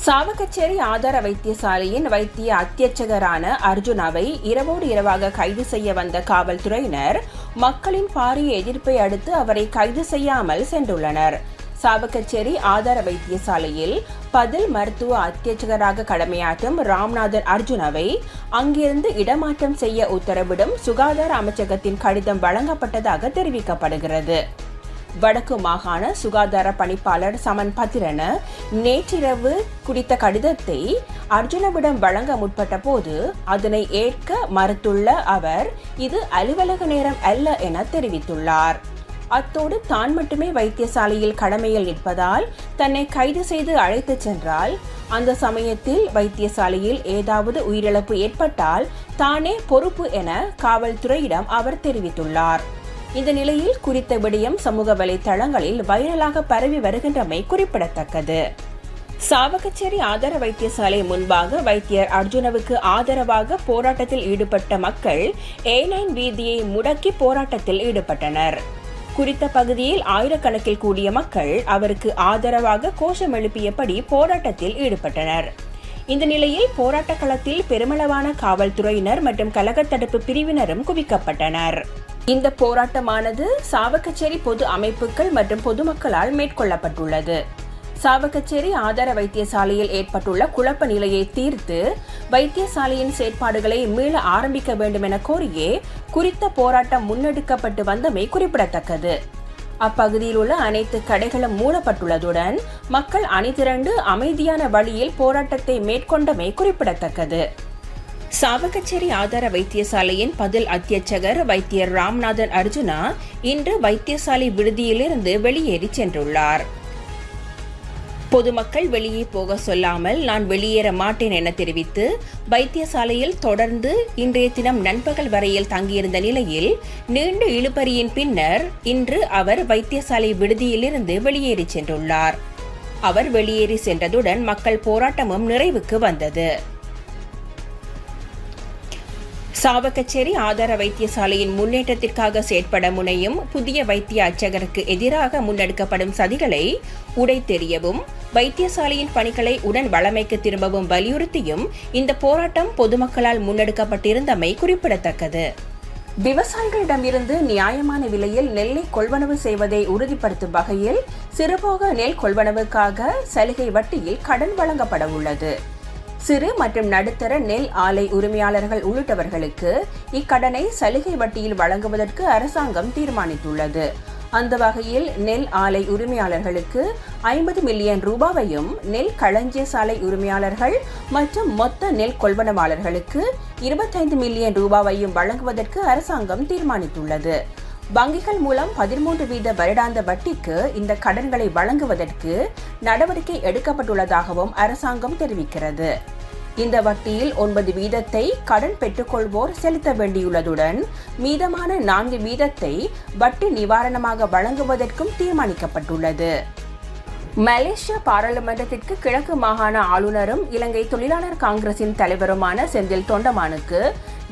சாவகச்சேரி ஆதார வைத்தியசாலையின் வைத்திய அத்தியட்சகரான அர்ஜுனாவை இரவோடு இரவாக கைது செய்ய வந்த காவல்துறையினர் மக்களின் பாரிய எதிர்ப்பை அடுத்து அவரை கைது செய்யாமல் சென்றுள்ளனர். சாவகச்சேரி ஆதார வைத்தியசாலையில் பதில் மருத்துவ அத்தியட்சகராக கடமையாற்றும் ராம்நாதன் அர்ஜுனாவை அங்கிருந்து இடமாற்றம் செய்ய உத்தரவிடும் சுகாதார அமைச்சகத்தின் கடிதம் வழங்கப்பட்டதாக தெரிவிக்கப்படுகிறது. வடக்கு மாகாண சுகாதார பணிப்பாளர் சமன் பத்திரன நேற்றிரவு குறித்த கடிதத்தை அர்ஜுனவிடம் வழங்க முற்பட்ட போது அதனை ஏற்க மறுத்துள்ள அவர் இது அலுவலக நேரம் அல்ல என தெரிவித்துள்ளார். அத்தோடு தான் மட்டுமே வைத்தியசாலையில் கடமையில் நிற்பதால் தன்னை கைது செய்து அழைத்துச் சென்றால் அந்த சமயத்தில் வைத்தியசாலையில் ஏதாவது உயிரிழப்பு ஏற்பட்டால் தானே பொறுப்பு என காவல்துறையிடம் அவர் தெரிவித்துள்ளார். இந்த நிலையில் குறித்த விடயம் சமூக வலைதளங்களில் வைரலாக பரவி வருகின்றமை குறிப்பிடத்தக்கது. சாவகச்சேரி ஆதார வைத்தியசாலை முன்பாக வைத்தியர் அர்ஜுனவுக்கு ஆதரவாக போராட்டத்தில் ஈடுபட்ட மக்கள் A9 வீதியை முடக்கி போராட்டத்தில் ஈடுபட்டனர். குறித்த பகுதியில் ஆயிரக்கணக்கில் கூடிய மக்கள் அவருக்கு ஆதரவாக கோஷம் எழுப்பியபடி போராட்டத்தில் ஈடுபட்டனர். இந்த நிலையில் போராட்ட களத்தில் பெருமளவான காவல்துறையினர் மற்றும் கலக தடுப்பு பிரிவினரும் குவிக்கப்பட்டனர். இந்த போராட்டமானது சாவகச்சேரி பொது அமைப்புகள் மற்றும் பொதுமக்களால் மேற்கொள்ளப்பட்டுள்ளது. சாவகச்சேரி ஆதார வைத்தியசாலையில் ஏற்பட்டுள்ள குழப்ப நிலையை தீர்த்து வைத்தியசாலையின் செயற்பாடுகளை மீள ஆரம்பிக்க வேண்டும் என கோரியே குறித்த போராட்டம் முன்னெடுக்கப்பட்டு வந்தமை குறிப்பிடத்தக்கது. அப்பகுதியில் உள்ள அனைத்து கடைகளும் மூடப்பட்டுள்ளதுடன் மக்கள் அணிதிரண்டு அமைதியான வழியில் போராட்டத்தை மேற்கொண்டமை குறிப்பிடத்தக்கது. சாவகச்சேரி ஆதார வைத்தியசாலையின் பதில் அத்தியட்சகர் வைத்தியர் ராம்நாதன் அர்ஜுனா இன்று வைத்தியசாலை விடுதியிலிருந்து வெளியேறி சென்றுள்ளார். பொதுமக்கள் வெளியே போக சொல்லாமல் நான் வெளியேற மாட்டேன் என தெரிவித்து வைத்தியசாலையில் தொடர்ந்து இன்றைய தினம் நண்பகல் வரையில் தங்கியிருந்த நிலையில் நீண்ட இழுபறியின் பின்னர் இன்று அவர் வைத்தியசாலை விடுதியிலிருந்து வெளியேறி சென்றுள்ளார். அவர் வெளியேறி சென்றதுடன் மக்கள் போராட்டமும் நிறைவுக்கு வந்தது. சாவகச்சேரி ஆதார வைத்தியசாலையின் முன்னேற்றத்திற்காக செயற்பட முனையும் புதிய வைத்திய அர்ச்சகருக்கு எதிராக முன்னெடுக்கப்படும் சதிகளை உடைத்தெறியவும் வைத்தியசாலையின் பணிகளை உடன் வழமைக்கு திரும்பவும் வலியுறுத்தியும் இந்த போராட்டம் பொதுமக்களால் முன்னெடுக்கப்பட்டிருந்தமை குறிப்பிடத்தக்கது. விவசாயிகளிடமிருந்து நியாயமான விலையில் நெல்லை கொள்வனவு செய்வதை உறுதிப்படுத்தும் வகையில் சிறுபோக நெல் கொள்வனவுக்காக சலுகை வட்டியில் கடன் வழங்கப்பட உள்ளது. சிறு மற்றும் நடுத்தர நெல் ஆலை உரிமையாளர்கள் உள்ளிட்டவர்களுக்கு இக்கடனை சலுகை வட்டியில் வழங்குவதற்கு அரசாங்கம் தீர்மானித்துள்ளது. அந்த வகையில் நெல் ஆலை உரிமையாளர்களுக்கு 50 மில்லியன் ரூபாவையும் நெல் களஞ்சிய சாலை உரிமையாளர்கள் மற்றும் மொத்த நெல் கொள்வனவாளர்களுக்கு 25 மில்லியன் ரூபாவையும் வழங்குவதற்கு அரசாங்கம் தீர்மானித்துள்ளது. வங்கிகள் மூலம் 13% வருடாந்த வட்டிக்கு இந்த கடன்களை வழங்குவதற்கு நடவடிக்கை எடுக்கப்பட்டுள்ளதாகவும் அரசாங்கம் தெரிவிக்கிறது. இந்த வட்டியில் 9% கடன் பெற்றுக்கொள்வோர் செலுத்த வேண்டியுள்ளதுடன் மீதமான 4% வட்டி நிவாரணமாக வழங்குவதற்கும் தீர்மானிக்கப்பட்டுள்ளது. மலேசிய பாராளுமன்றத்திற்கு கிழக்கு மாகாண ஆளுநரும் இலங்கை தொழிலாளர் காங்கிரசின் தலைவருமான செந்தில் தொண்டமானுக்கு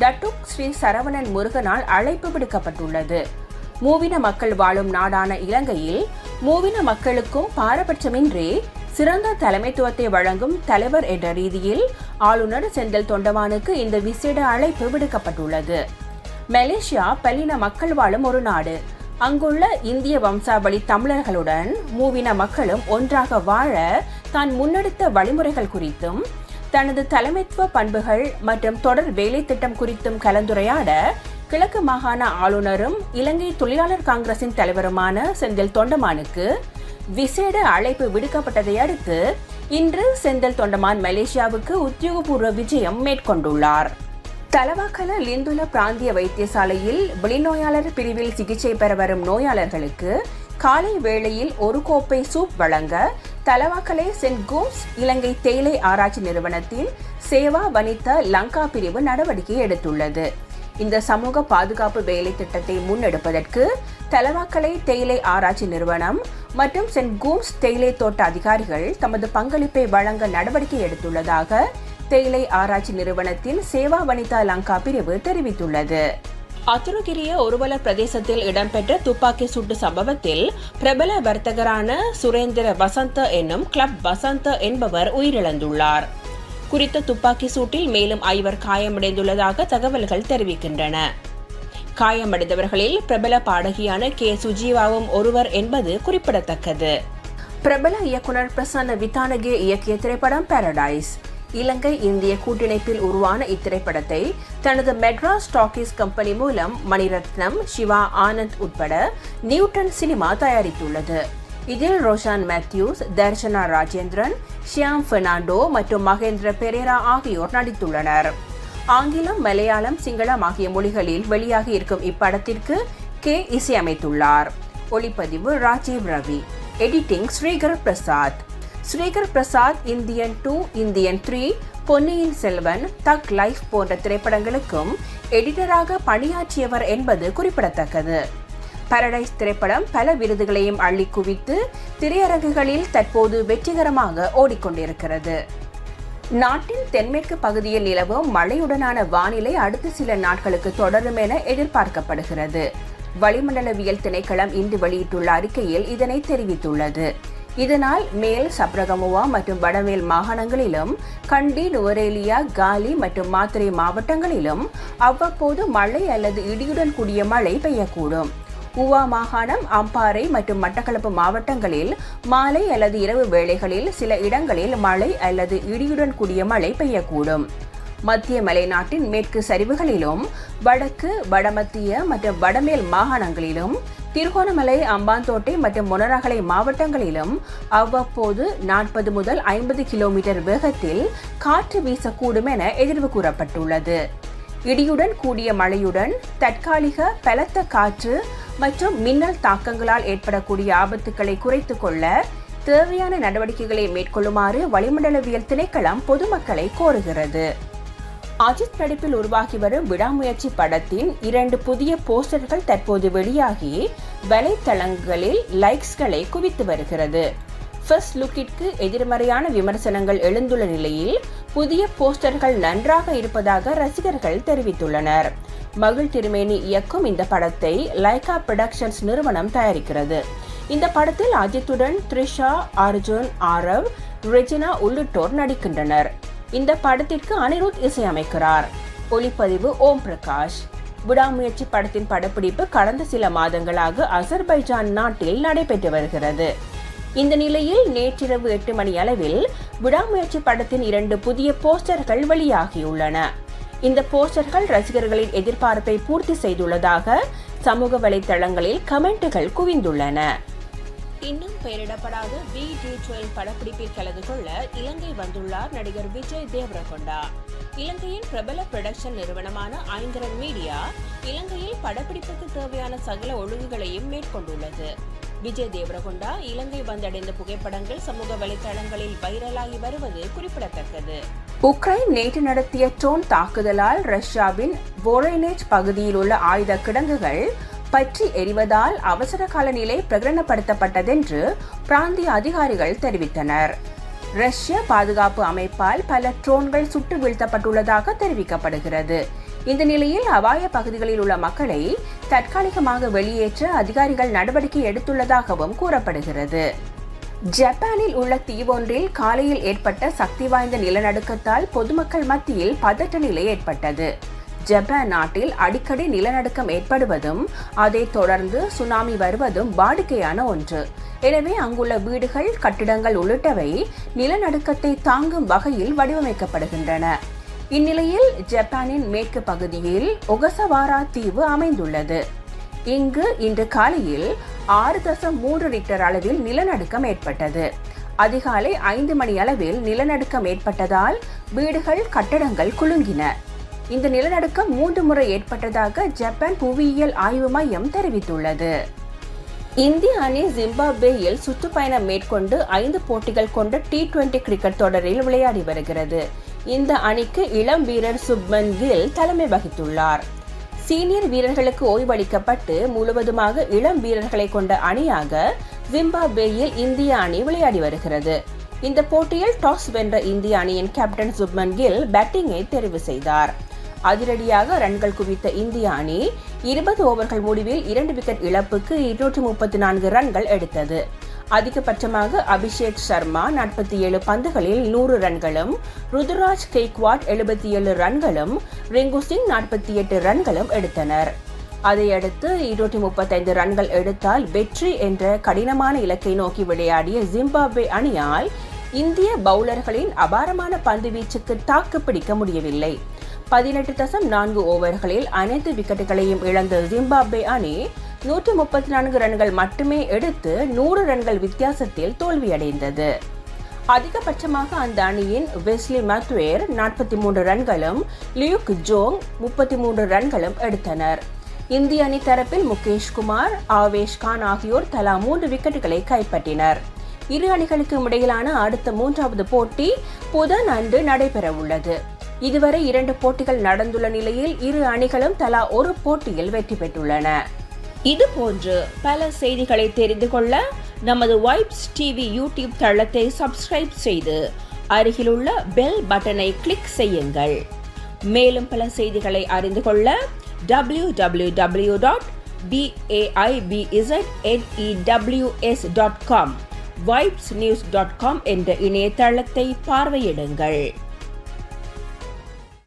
டட்டுக் ஸ்ரீ சரவணன் முருகனால் அழைப்பு விடுக்கப்பட்டுள்ளது. மூவின மக்கள் வாழும் நாடான இலங்கையில் மூவின மக்களுக்கும் பாரபட்சமின்றி சிறந்த தலைமைத்துவத்தை வழங்கும் தலைவர் என்ற ரீதியில் ஆளுநர் செந்தில் தொண்டமானுக்கு இந்த விசேட அழைப்பு விடுக்கப்பட்டுள்ளது. மலேசியா பல்லின மக்கள் வாழும் ஒரு நாடு. அங்குள்ள இந்திய வம்சாவளி தமிழர்களுடன் மூவின மக்களும் ஒன்றாக வாழ தான் முன்னெடுத்த வழிமுறைகள் குறித்தும் தனது தலைமைத்துவ பண்புகள் மற்றும் தொடர் வேலை திட்டம் குறித்தும் கலந்துரையாட கிழக்கு மாகாண ஆளுநரும் இலங்கை தொழிலாளர் காங்கிரசின் தலைவருமான செந்தில் தொண்டமானுக்கு விசேட அழைப்பு விடுக்கப்பட்டதை அடுத்து இன்று செந்தில் தொண்டமான் மலேசியாவுக்கு உத்தியோகபூர்வ விஜயம் மேற்கொண்டுள்ளார். தலவாக்கல லிந்துல பிராந்திய வைத்தியசாலையில் வெளிநோயாளர் பிரிவில் சிகிச்சை பெற வரும் நோயாளர்களுக்கு காலை வேளையில் ஒரு கோப்பை சூப் வழங்க தலவாக்கலை சென்ட் கூம்ஸ் இலங்கை தேயிலை ஆராய்ச்சி நிறுவனத்தின் சேவா வனித லங்கா பிரிவு நடவடிக்கை எடுத்துள்ளது. இந்த சமூக பாதுகாப்பு வேலை திட்டத்தை முன்னெடுப்பதற்கு தலவாக்கலை தேயிலை ஆராய்ச்சி நிறுவனம் மற்றும் சென்ட் கூம்ஸ் தேயிலை தோட்ட அதிகாரிகள் தமது பங்களிப்பை வழங்க நடவடிக்கை எடுத்துள்ளதாக தேயிலை ஆராய்ச்சி நிறுவனத்தின் சேவா வனிதா லங்கா பிரிவு தெரிவித்துள்ளது. அத்துருகிரிய ஒருவல பிரதேசத்தில் இடம்பெற்ற துப்பாக்கி சூட்டு சம்பவத்தில் பிரபல வர்த்தகரான சுரேந்திர வசந்த என்னும் கிளப் வசந்த என்பவர் உயிரிழந்துள்ளார். குறித்த துப்பாக்கி சூட்டில் மேலும் 5 காயமடைந்துள்ளதாக தகவல்கள் தெரிவிக்கின்றன. காயமடைந்தவர்களில் பிரபல பாடகியான கே சுஜீவாவும் ஒருவர் என்பது குறிப்பிடத்தக்கது. பிரபல இயக்குனர் பிரசன்ன வித்தானகே இயக்கிய திரைப்படம் பாரடைஸ். இலங்கை இந்திய கூட்டிணைப்பில் உருவான இத்திரைப்படத்தை தனது மெட்ராஸ் டாக்கீஸ் கம்பெனி மூலம் மணிரத்னம், சிவா ஆனந்த் உட்பட நியூட்டன் சினிமா தயாரித்துள்ளது. இதில் ரோஷான் மேத்யூஸ், தர்ஷனா ராஜேந்திரன், ஷியாம் பெர்னாண்டோ மற்றும் மகேந்திர பெரேரா ஆகியோர் நடித்துள்ளனர். ஆங்கிலம், மலையாளம், சிங்களம் ஆகிய மொழிகளில் வெளியாகி இருக்கும் இப்படத்திற்கு கே இசையமைத்துள்ளார். ஒளிப்பதிவு Rajiv Ravi. Editing Srikar Prasad. Srikar Prasad Indian 2, Indian 3, Ponniyin Selvan, தக் லைஃப் போன்ற திரைப்படங்களுக்கும் எடிட்டராக பணியாற்றியவர் என்பது குறிப்பிடத்தக்கது. பாரடைஸ் திரைப்படம் பல விருதுகளையும் அள்ளி குவித்து திரையரங்குகளில் தற்போது வெற்றிகரமாக ஓடிக்கொண்டிருக்கிறது. நாட்டின் தென்மேற்கு பகுதியில் நிலவும் மழையுடனான வானிலை அடுத்த சில நாட்களுக்கு தொடரும் என எதிர்பார்க்கப்படுகிறது. வளிமண்டலவியல் திணைக்களம் இன்று வெளியிட்டுள்ள அறிக்கையில் இதனை தெரிவித்துள்ளது. இதனால் மேல் சப்ரகமுவா மற்றும் வடமேல் மாகாணங்களிலும், கண்டி, நுவரேலியா, காலி மற்றும் மாத்தறை மாவட்டங்களிலும் அவ்வப்போது மழை அல்லது இடியுடன் கூடிய மழை பெய்யக்கூடும். உவா மாகாணம், அம்பாறை மற்றும் மட்டக்களப்பு மாவட்டங்களில் மாலை அல்லது இரவு வேளைகளில் சில இடங்களில் மழை அல்லது இடியுடன் கூடிய மழை பெய்யக்கூடும். மத்திய மலைநாட்டின் மேற்கு சரிவுகளிலும், வடக்கு, வடமத்திய மற்றும் வடமேல் மாகாணங்களிலும், திருகோணமலை, அம்பாந்தோட்டை மற்றும் மொனராகலை மாவட்டங்களிலும் அவ்வப்போது 40 முதல் 50 கிலோமீட்டர் வேகத்தில் காற்று வீசக்கூடும் என எதிர்வு கூறப்பட்டுள்ளது. இடியுடன் கூடிய மழையுடன் தற்காலிக பலத்த காற்று மற்றும் மின்னல் தாக்கங்களால் ஏற்படக்கூடிய ஆபத்துக்களை குறைத்துக் கொள்ள தேவையான நடவடிக்கைகளை மேற்கொள்ளுமாறு வளிமண்டலவியல் திணைக்களம் பொதுமக்களை கோருகிறது. அஜித் நடிப்பில் உருவாகி வரும் விடாமுயற்சி படத்தின் 2 புதிய போஸ்டர்கள் தற்போது வெளியாகி வலைத்தளங்களில் லைக்ஸ்களை குவித்து வருகிறது. ஃபர்ஸ்ட் லுக்கிற்கு எதிர்மறையான விமர்சனங்கள் எழுந்துள்ள நிலையில் புதிய போஸ்டர்கள் நன்றாக இருப்பதாக ரசிகர்கள் தெரிவித்துள்ளனர். மகிழ் திருமேனி இயக்கும் இந்த படத்தை லைகா புரொடக்ஷன்ஸ் நிறுவனம் தயாரிக்கிறது. இந்த படத்தில் அஜித்துடன் த்ரிஷா, அர்ஜுன், ஆரவ், ரெஜினா உள்ளிட்டோர் நடிக்கின்றனர். இந்த படத்திற்கு அனிருத் இசையமைக்கிறார். ஒளிப்பதிவு ஓம் பிரகாஷ். விடாமுயற்சி படத்தின் படப்பிடிப்பு கடந்த சில மாதங்களாக அசர்பைஜான் நாட்டில் நடைபெற்று வருகிறது. இந்த நிலையில் நேற்றிரவு 8 மணி அளவில் விடாமுயற்சி படத்தின் 2 புதிய போஸ்டர்கள் வெளியாகியுள்ளன. இந்த போஸ்டர்கள் ரசிகர்களின் எதிர்பார்ப்பை பூர்த்தி செய்துள்ளதாக சமூக வலைதளங்களில் கமெண்ட்டுகள் குவிந்துள்ளன. இன்னும் பெயரிடப்படாத VD12 படப்பிடிப்பில் கலந்து கொள்ள இலங்கை வந்துள்ளார் நடிகர் விஜய் தேவரகொண்டா. இலங்கையின் பிரபல புரொடக்ஷன் நிறுவனமான ஐங்கரன் மீடியா இலங்கையில் படப்பிடிப்புக்கு தேவையான சகல ஒழுங்குகளையும் மேற்கொண்டுள்ளது. விஜய் தேவரகொண்டா இலங்கை வந்தடைந்த புகைப்படங்கள் சமூக வலைதளங்களில் வைரலாகி வருவது குறிப்பிடத்தக்கது. உக்ரைன் நேற்று நடத்திய ட்ரோன் தாக்குதலால் ரஷ்யாவின் வோரோனேஜ் பகுதியில் உள்ள ஆயுத கிடங்குகள் பற்றி எரிவதால் அவசர கால நிலை பிரகடனப்படுத்தப்பட்டதென்று பிராந்திய அதிகாரிகள் தெரிவித்தனர். ரஷ்ய பாதுகாப்பு அமைப்பால் பல ட்ரோன்கள் சுட்டு வீழ்த்தப்பட்டுள்ளதாக தெரிவிக்கப்படுகிறது. இந்த நிலையில் அபாய பகுதிகளில் உள்ள மக்களை தற்காலிகமாக வெளியேற்ற அதிகாரிகள் நடவடிக்கை எடுத்துள்ளதாகவும் கூறப்படுகிறது. ஜப்பானில் உள்ள தீவொன்றில் காலையில் ஏற்பட்ட சக்தி வாய்ந்த நிலநடுக்கத்தால் பொதுமக்கள் மத்தியில் பதட்ட நிலை ஏற்பட்டது. ஜப்பான் நாட்டில் அடிக்கடி நிலநடுக்கம் ஏற்படுவதும் அதைத் தொடர்ந்து சுனாமி வருவதும் வாடிக்கையான ஒன்று. எனவே அங்குள்ள வீடுகள், கட்டிடங்கள் உள்ளிட்டவை நிலநடுக்கத்தை தாங்கும் வகையில் வடிவமைக்கப்படுகின்றன. இந்நிலையில் ஜப்பானின் மேற்கு பகுதியில் ஒகசவாரா தீவு அமைந்துள்ளது. இங்கு இன்று காலையில் 6.3 ரிக்டர் அளவில் நிலநடுக்கம் ஏற்பட்டது. அதிகாலை 5 மணி அளவில் நிலநடுக்கம் ஏற்பட்டதால் வீடுகள், கட்டடங்கள் குலுங்கின. இந்த நிலநடுக்கம் 3 முறை ஏற்பட்டதாக ஜப்பான் புவியியல் ஆய்வு மையம் தெரிவித்துள்ளது. இந்திய அணி ஜிம்பாப்வேயில் சுற்றுப்பயணம் மேற்கொண்டு 5 போட்டிகள் கொண்ட T20 கிரிக்கெட் தொடரில் விளையாடி வருகிறது. இந்த அணிக்கு இளம் வீரர் சுப்மன் கில் தலைமை வகித்துள்ளார். சீனியர் வீரர்களுக்கு ஓய்வளிக்கப்பட்டு முழுவதுமாக இளம் வீரர்களை கொண்ட அணியாக ஜிம்பாப்வேயில் இந்திய அணி விளையாடி வருகிறது. இந்த போட்டியில் டாஸ் வென்ற இந்திய அணியின் கேப்டன் சுப்மன் கில் பேட்டிங்கை தெரிவு செய்தார். அதிரடியாக ரன்கள் குவித்த இந்திய அணி 20 ஓவர்கள் முடிவில் 2 விக்கெட் இழப்புக்கு 234 ரன்கள் எடுத்தது. அதிகபட்சமாக அபிஷேக் சர்மா 47 பந்துகளில் 100 ரன்களும், ருதுராஜ் கெய்க்வாட் 77 ரன்களும், ரிங்கு சிங் 48 ரன்களும் எடுத்தனர். அதையடுத்து 235 ரன்கள் எடுத்தால் வெற்றி என்ற கடினமான இலக்கை நோக்கி விளையாடிய ஜிம்பாப்வே அணியால் இந்திய பவுலர்களின் அபாரமான பந்து வீச்சுக்கு தாக்கு பிடிக்க முடியவில்லை. 18.4 ஓவர்களில் அனைத்து விக்கெட்டுகளையும் இழந்த ஜிம்பாப்வே அணி 134 ரன்கள் மட்டுமே எடுத்து 100 ரன்கள் வித்தியாசத்தில் தோல்வியடைந்தது. அதிகபட்சமாக அந்த அணியின் வெஸ்லி மேத்வேர் 43 ரன்களும், லியூக் ஜோங் 33 ரன்களும் எடுத்தனர். இந்திய அணி தரப்பில் முகேஷ் குமார், ஆவேஷ் கான் ஆகியோர் தலா 3 விக்கெட்டுகளை கைப்பற்றினர். இரு அணிகளுக்கும் இடையிலான அடுத்த 3வது போட்டி புதன் அன்று நடைபெற உள்ளது. இதுவரை 2 போட்டிகள் நடந்துள்ள நிலையில் இரு அணிகளும் தலா ஒரு போட்டியில் வெற்றி பெற்றுள்ளன. இதுபோன்று பல செய்திகளை தெரிந்து கொள்ள நமது வைப்ஸ் டிவி யூடியூப் தளத்தை சப்ஸ்கிரைப் செய்து அருகிலுள்ள பெல் பட்டனை கிளிக் செய்யுங்கள். மேலும் பல செய்திகளை அறிந்து கொள்ள www.vaibznews.com, vibesnews.com என்ற இணையதளத்தை பார்வையிடுங்கள்.